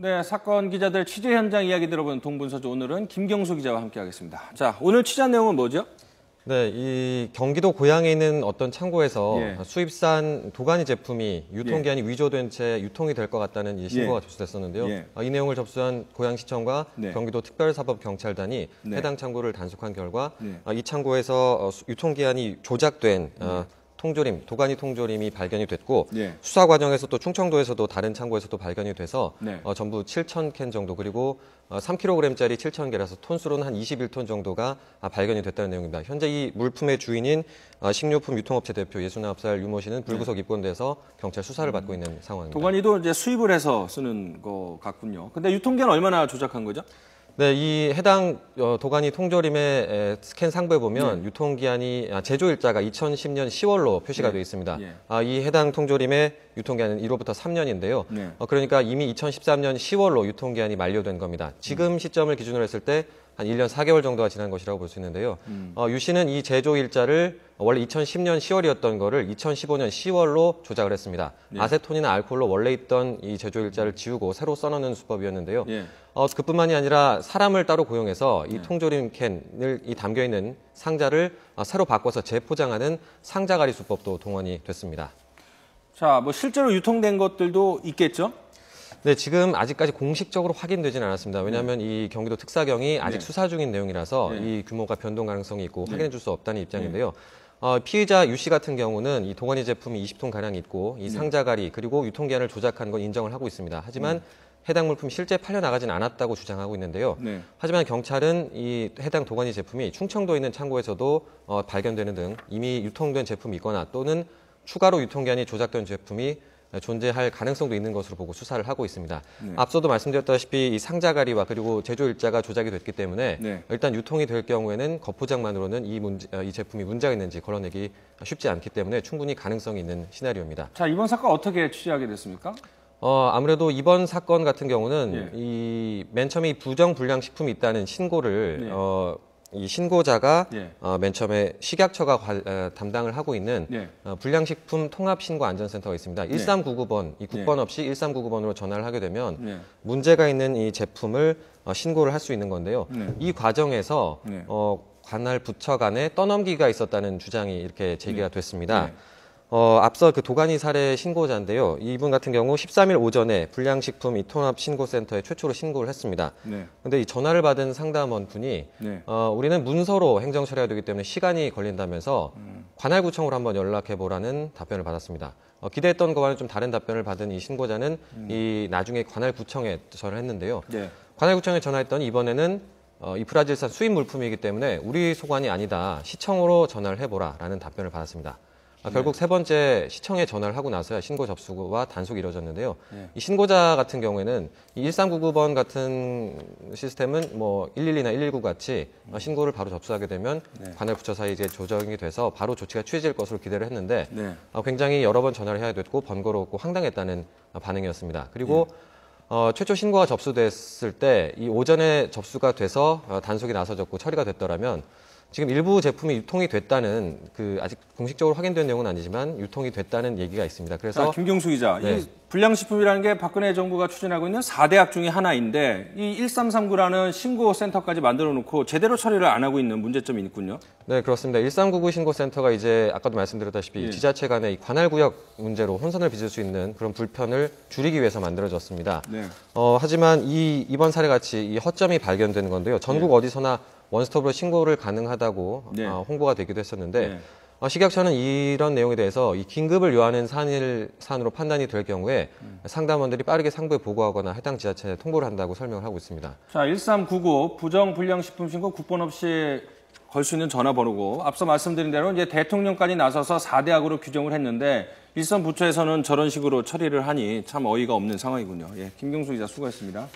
네, 사건 기자들 취재 현장 이야기 들어보는 동분서주 오늘은 김경수 기자와 함께하겠습니다. 자, 오늘 취재한 내용은 뭐죠? 네, 이 경기도 고양에 있는 어떤 창고에서 수입산 도가니 제품이 유통기한이 위조된 채 유통이 될 것 같다는 이 신고가 접수됐었는데요. 이 내용을 접수한 고양시청과 경기도 특별사법경찰단이 해당 창고를 단속한 결과 이 창고에서 유통기한이 조작된 통조림, 도가니 통조림이 발견이 됐고 수사 과정에서 또 충청도에서도 다른 창고에서도 발견이 돼서 전부 7,000캔 정도 그리고 3kg짜리 7,000개라서 톤수로는 한 21톤 정도가 발견이 됐다는 내용입니다. 현재 이 물품의 주인인 식료품 유통업체 대표 69살 유모 씨는 불구속 입건돼서 경찰 수사를 받고 있는 상황입니다. 도가니도 이제 수입을 해서 쓰는 것 같군요. 근데 유통기한 얼마나 조작한 거죠? 네, 이 해당 도가니 통조림의 스캔 상부에 보면 유통기한이 제조일자가 2010년 10월로 표시가 되어 있습니다. 이 해당 통조림의 유통기한은 1호부터 3년인데요. 그러니까 이미 2013년 10월로 유통기한이 만료된 겁니다. 지금 시점을 기준으로 했을 때 한 1년 4개월 정도가 지난 것이라고 볼 수 있는데요. 유 씨는 이 제조일자를 원래 2010년 10월이었던 거를 2015년 10월로 조작을 했습니다. 아세톤이나 알코올로 원래 있던 이 제조일자를 지우고 새로 써놓는 수법이었는데요. 그뿐만이 아니라 사람을 따로 고용해서 이 통조림 캔을 담겨있는 상자를 새로 바꿔서 재포장하는 상자가리 수법도 동원이 됐습니다. 자, 뭐 실제로 유통된 것들도 있겠죠? 네, 지금 아직까지 공식적으로 확인되지는 않았습니다. 왜냐하면 이 경기도 특사경이 아직 수사 중인 내용이라서 이 규모가 변동 가능성이 있고 확인해 줄 수 없다는 입장인데요. 피의자 유 씨 같은 경우는 이 도가니 제품이 20톤 가량 있고 이 상자가리 그리고 유통기한을 조작한 건 인정을 하고 있습니다. 하지만 해당 물품이 실제 팔려나가진 않았다고 주장하고 있는데요. 하지만 경찰은 이 해당 도가니 제품이 충청도에 있는 창고에서도 발견되는 등 이미 유통된 제품이 있거나 또는 추가로 유통기한이 조작된 제품이 존재할 가능성도 있는 것으로 보고 수사를 하고 있습니다. 앞서도 말씀드렸다시피 이 상자가리와 그리고 제조일자가 조작이 됐기 때문에 일단 유통이 될 경우에는 겉포장만으로는 이 제품이 문제가 있는지 걸러내기 쉽지 않기 때문에 충분히 가능성이 있는 시나리오입니다. 자, 이번 사건 어떻게 취재하게 됐습니까? 아무래도 이번 사건 같은 경우는 이 맨 처음에 부정불량식품이 있다는 신고를 이 신고자가 맨 처음에 식약처가 담당을 하고 있는 불량식품 통합신고안전센터가 있습니다. 1399번, 이 국번 없이 1399번으로 전화를 하게 되면 문제가 있는 이 제품을 신고를 할 수 있는 건데요. 이 과정에서 관할 부처 간에 떠넘기가 있었다는 주장이 이렇게 제기가 됐습니다. 앞서 그 도가니 사례 신고자인데요. 이분 같은 경우 13일 오전에 불량식품 이 통합신고센터에 최초로 신고를 했습니다. 근데 이 전화를 받은 상담원 분이 우리는 문서로 행정 처리가 되기 때문에 시간이 걸린다면서 관할구청으로 한번 연락해 보라는 답변을 받았습니다. 기대했던 것과는 좀 다른 답변을 받은 이 신고자는 이 나중에 관할구청에 전화를 했는데요. 관할구청에 전화했더니 이번에는 이 브라질산 수입 물품이기 때문에 우리 소관이 아니다. 시청으로 전화를 해보라라는 답변을 받았습니다. 결국 세 번째 시청에 전화를 하고 나서야 신고 접수와 단속이 이루어졌는데요. 이 신고자 같은 경우에는 이 1399번 같은 시스템은 뭐 112나 119 같이 신고를 바로 접수하게 되면 관할 부처 사이에 이제 조정이 돼서 바로 조치가 취해질 것으로 기대를 했는데 굉장히 여러 번 전화를 해야 됐고 번거롭고 황당했다는 반응이었습니다. 그리고 최초 신고가 접수됐을 때 이 오전에 접수가 돼서 단속이 나서졌고 처리가 됐더라면 지금 일부 제품이 유통이 됐다는 아직 공식적으로 확인된 내용은 아니지만 유통이 됐다는 얘기가 있습니다. 그래서 김경수 기자, 이 불량식품이라는 게 박근혜 정부가 추진하고 있는 4대약 중에 하나인데 이 1339라는 신고센터까지 만들어 놓고 제대로 처리를 안 하고 있는 문제점이 있군요. 네, 그렇습니다. 1399 신고센터가 이제 아까도 말씀드렸다시피 지자체 간의 이 관할구역 문제로 혼선을 빚을 수 있는 그런 불편을 줄이기 위해서 만들어졌습니다. 하지만 이번 사례 같이 이 허점이 발견되는 건데요. 전국 어디서나 원스톱으로 신고를 가능하다고 홍보가 되기도 했었는데 식약처는 이런 내용에 대해서 이 긴급을 요하는 사안으로 판단이 될 경우에 상담원들이 빠르게 상부에 보고하거나 해당 지자체에 통보를 한다고 설명을 하고 있습니다. 자, 1399 부정불량식품 신고 국번 없이 걸 수 있는 전화번호고 앞서 말씀드린 대로 이제 대통령까지 나서서 4대약으로 규정을 했는데 일선 부처에서는 저런 식으로 처리를 하니 참 어이가 없는 상황이군요. 김경수 기자 수고했습니다.